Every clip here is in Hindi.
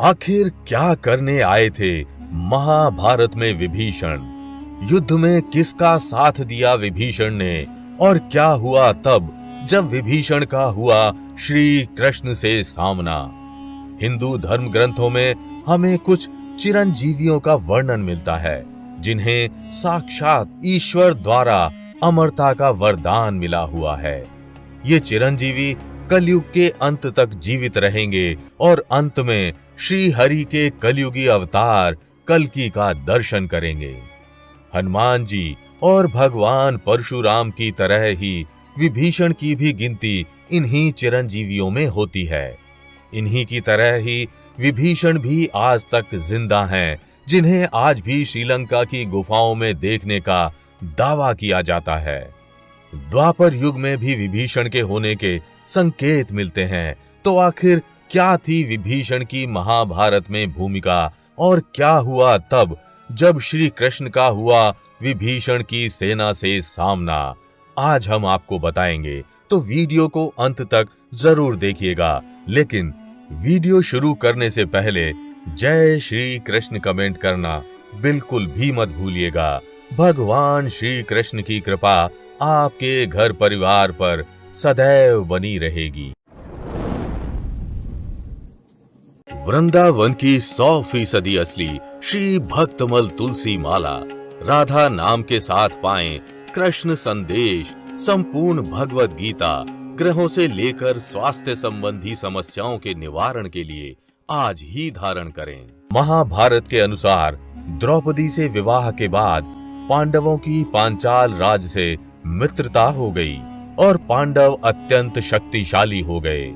आखिर क्या करने आए थे महाभारत में विभीषण? युद्ध में किसका साथ दिया विभीषण ने? और क्या हुआ तब जब विभीषण का हुआ श्री कृष्ण से सामना? हिंदू धर्म ग्रंथों में हमें कुछ चिरंजीवियों का वर्णन मिलता है, जिन्हें साक्षात ईश्वर द्वारा अमरता का वरदान मिला हुआ है। ये चिरंजीवी कलयुग के अंत तक जीवित रहेंगे और अंत में श्री हरि के कलयुगी अवतार कल्कि का दर्शन करेंगे। हनुमान जी और भगवान परशुराम की तरह ही विभीषण की भी गिनती इन्हीं चिरंजीवियों में होती है। इन्हीं की तरह ही विभीषण भी आज तक जिंदा हैं, जिन्हें आज भी श्रीलंका की गुफाओं में देखने का दावा किया जाता है। द्वापर युग में भी विभीषण के होने के संकेत मिलते हैं। तो आखिर क्या थी विभीषण की महाभारत में भूमिका, और क्या हुआ तब जब श्री कृष्ण का हुआ विभीषण की सेना से सामना? आज हम आपको बताएंगे, तो वीडियो को अंत तक जरूर देखिएगा। लेकिन वीडियो शुरू करने से पहले जय श्री कृष्ण कमेंट करना बिल्कुल भी मत भूलिएगा। भगवान श्री कृष्ण की कृपा आपके घर परिवार पर सदैव बनी रहेगी। वृंदावन की 100% असली श्री भक्तमल तुलसी माला राधा नाम के साथ पाएं कृष्ण संदेश, संपूर्ण भगवत गीता, ग्रहों से लेकर स्वास्थ्य संबंधी समस्याओं के निवारण के लिए आज ही धारण करें। महाभारत के अनुसार द्रौपदी से विवाह के बाद पांडवों की पांचाल राज से मित्रता हो गई और पांडव अत्यंत शक्तिशाली हो गए।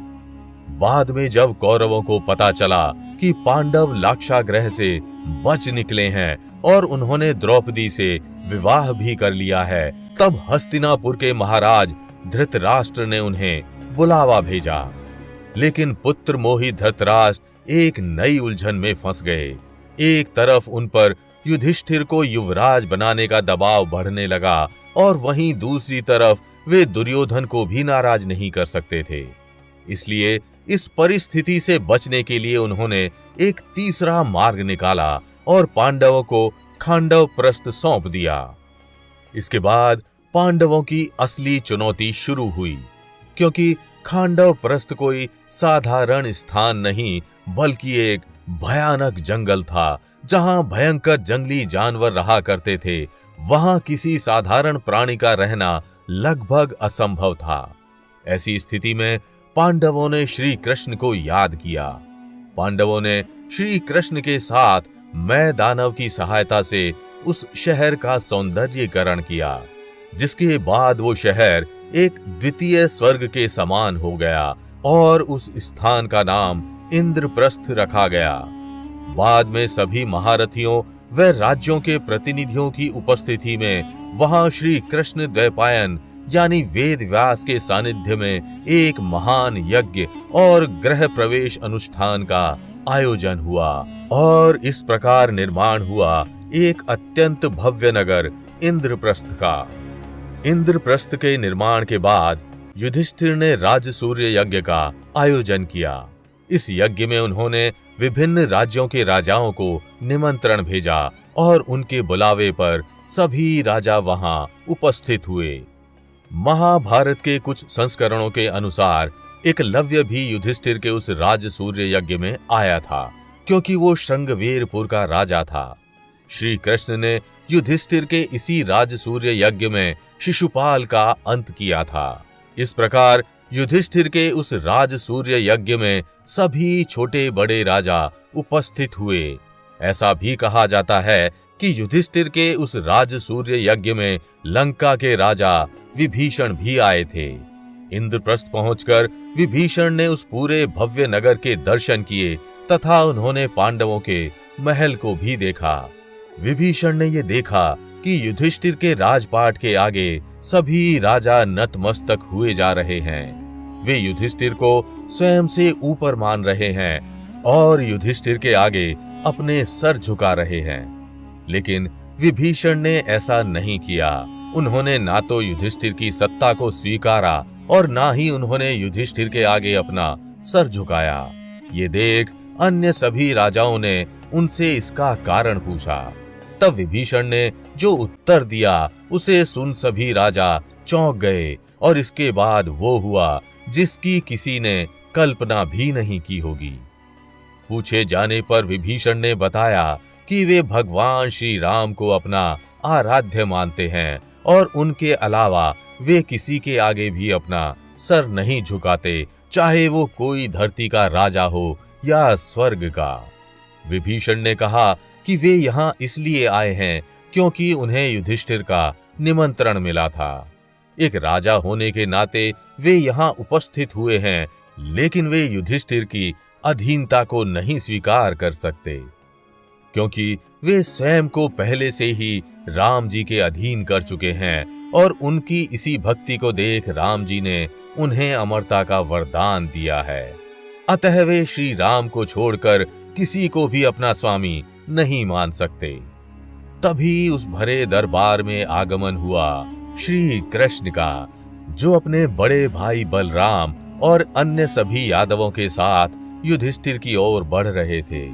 बाद में जब कौरवों को पता चला कि पांडव लाक्षागृह से बच निकले हैं और उन्होंने द्रौपदी से विवाह भी कर लिया है, तब हस्तिनापुर के महाराज धृतराष्ट्र ने उन्हें बुलावा भेजा। लेकिन पुत्र मोही धृतराष्ट्र एक नई उलझन में फंस गए। एक तरफ उन पर युधिष्ठिर को युवराज बनाने का दबाव बढ़ने लगा और वहीं दूसरी तरफ वे दुर्योधन को भी नाराज नहीं कर सकते थे। इसलिए इस परिस्थिति से बचने के लिए उन्होंने एक तीसरा मार्ग निकाला और पांडवों को खांडव प्रस्थ सौंप दिया। इसके बाद पांडवों की असली चुनौती शुरू हुई, क्योंकि खांडव प्रस्थ कोई साधारण स्थान नहीं बल्कि एक भयानक जंगल था, जहां भयंकर जंगली जानवर रहा करते थे। वहां किसी साधारण प्राणी का रहना लगभग असंभव था। ऐसी स्थिति में पांडवों ने श्री कृष्ण को याद किया। पांडवों ने श्री कृष्ण के साथ मैं दानव की सहायता से उस शहर का सौंदर्यीकरण किया, जिसके बाद वो शहर एक द्वितीय स्वर्ग के समान हो गया और उस स्थान का नाम इंद्रप्रस्थ रखा गया। बाद में सभी महारथियों व राज्यों के प्रतिनिधियों की उपस्थिति में वहां श्री कृष्ण द्वैपायन यानी वेद व्यास के सानिध्य में एक महान यज्ञ और गृह प्रवेश अनुष्ठान का आयोजन हुआ और इस प्रकार निर्माण हुआ एक अत्यंत भव्य नगर इंद्रप्रस्थ का। इंद्रप्रस्थ के निर्माण के बाद युधिष्ठिर ने राजसूय यज्ञ का आयोजन किया। इस यज्ञ में उन्होंने विभिन्न राज्यों के राजाओं को निमंत्रण भेजा और उनके बुलावे पर सभी राजा वहां उपस्थित हुए। महाभारत के कुछ संस्करणों के अनुसार एकलव्य भी युधिष्ठिर के उस राजसूय यज्ञ में आया था, क्योंकि वो श्रृंगवेरपुर का राजा था। श्री कृष्ण ने युधिष्ठिर के इसी राजसूय यज्ञ में शिशुपाल का अंत किया था। इस प्रकार युधिष्ठिर के उस राजसूय यज्ञ में सभी छोटे बड़े राजा उपस्थित हुए। ऐसा भी कहा जाता है कि युधिष्ठिर के उस राजसूय यज्ञ में लंका के राजा विभीषण भी आए थे। इंद्रप्रस्थ पहुंचकर विभीषण ने उस पूरे भव्य नगर के दर्शन किए तथा उन्होंने पांडवों के महल को भी देखा। विभीषण ने यह देखा कि युधिष्ठिर के राजपाट के आगे सभी राजा नतमस्तक हुए जा रहे हैं। वे युधिष्ठिर को स्वयं से ऊपर मान रहे हैं और युधिष्ठिर के आगे अपने सर झुका रहे हैं। लेकिन विभीषण ने ऐसा नहीं किया। उन्होंने ना तो युधिष्ठिर की सत्ता को स्वीकारा और ना ही उन्होंने युधिष्ठिर के आगे अपना सर झुकाया। ये देख अन्य सभी राजाओं ने उनसे इसका कारण पूछा। तब विभीषण ने जो उत्तर दिया उसे सुन सभी राजा चौंक गए और इसके बाद वो हुआ जिसकी किसी ने कल्पना भी नहीं की होगी। पूछे जाने पर विभीषण ने बताया कि वे भगवान श्री राम को अपना आराध्य मानते हैं और उनके अलावा वे किसी के आगे भी अपना सर नहीं झुकाते, चाहे वो कोई धरती का राजा हो या स्वर्ग का। विभीषण ने कहा कि वे यहाँ इसलिए आए हैं क्योंकि उन्हें युधिष्ठिर का निमंत्रण मिला था। एक राजा होने के नाते वे यहाँ उपस्थित हुए हैं, लेकिन वे युधिष्ठिर की अधीनता को नहीं स्वीकार कर सकते, क्योंकि वे स्वयं को पहले से ही राम जी के अधीन कर चुके हैं और उनकी इसी भक्ति को देख राम जी ने उन्हें अमरता का वरदान दिया है। अतः वे श्री राम को छोड़कर किसी को भी अपना स्वामी नहीं मान सकते। तभी उस भरे दरबार में आगमन हुआ श्री कृष्ण का, जो अपने बड़े भाई बलराम और अन्य सभी यादवों के साथ युधिष्ठिर की ओर बढ़ रहे थे।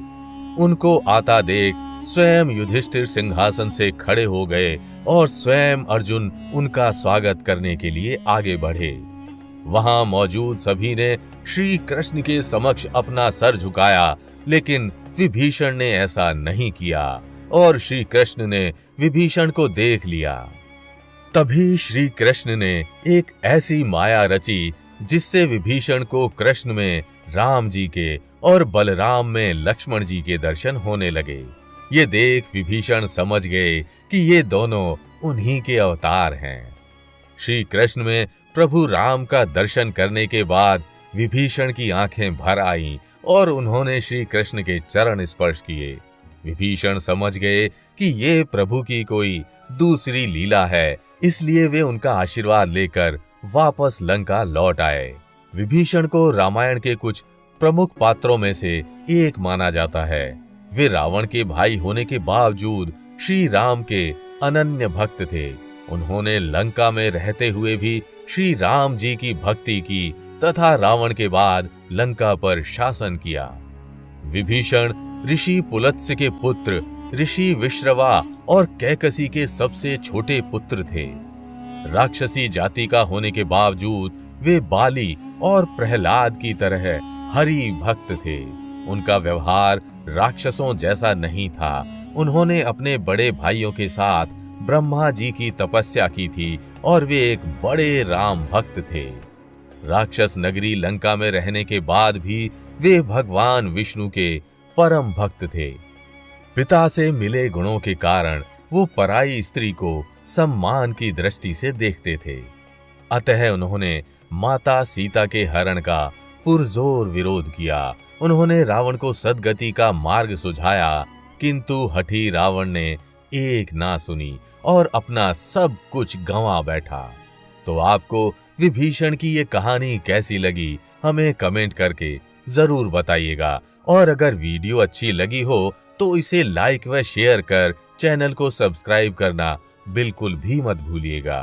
उनको आता देख स्वयं युधिष्ठिर सिंहासन से खड़े हो गए और स्वयं अर्जुन उनका स्वागत करने के लिए आगे बढ़े। वहां मौजूद सभी ने श्री कृष्ण के समक्ष अपना सर झुकाया, लेकिन विभीषण ने ऐसा नहीं किया और श्री कृष्ण ने विभीषण को देख लिया। तभी श्री कृष्ण ने एक ऐसी माया रची जिससे विभीषण को कृष्ण में राम जी के और बलराम में लक्ष्मण जी के दर्शन होने लगे। ये देख विभीषण समझ गए कि ये दोनों उन्हीं के अवतार हैं। श्री कृष्ण में प्रभु राम का दर्शन करने के बाद विभीषण की आंखें भर आईं और उन्होंने श्री कृष्ण के चरण स्पर्श किए। विभीषण समझ गए कि ये प्रभु की कोई दूसरी लीला है, इसलिए वे उनका आशीर्वाद लेकर वापस लंका लौट आए। विभीषण को रामायण के कुछ प्रमुख पात्रों में से एक माना जाता है। वे रावण के भाई होने के बावजूद श्री राम के अनन्य भक्त थे। उन्होंने लंका में रहते हुए भी श्री राम जी की भक्ति की तथा रावण के बाद लंका पर शासन किया। विभीषण ऋषि पुलत्स्य के पुत्र ऋषि विश्रवा और कैकसी के सबसे छोटे पुत्र थे। राक्षसी जाति का होने के बावजूद वे बाली और प्रहलाद की तरह हरि भक्त थे। उनका व्यवहार राक्षसों जैसा नहीं था। उन्होंने अपने बड़े भाइयों के साथ ब्रह्मा जी की तपस्या की थी और वे एक बड़े राम भक्त थे। राक्षस नगरी लंका में रहने के बाद भी वे भगवान विष्णु के परम भक्त थे। पिता से मिले गुणों के कारण वो पराई स्त्री को सम्मान की दृष्टि से देखते थे। अतः उन्होंने माता सीता के हरण का पुरजोर विरोध किया। उन्होंने रावण को सद्गति का मार्ग सुझाया, किंतु हठी रावण ने एक ना सुनी और अपना सब कुछ गंवा बैठा। तो आपको विभीषण की ये कहानी कैसी लगी, हमें कमेंट करके जरूर बताइएगा। और अगर वीडियो अच्छी लगी हो तो इसे लाइक व शेयर कर चैनल को सब्सक्राइब करना बिल्कुल भी मत भूलिएगा।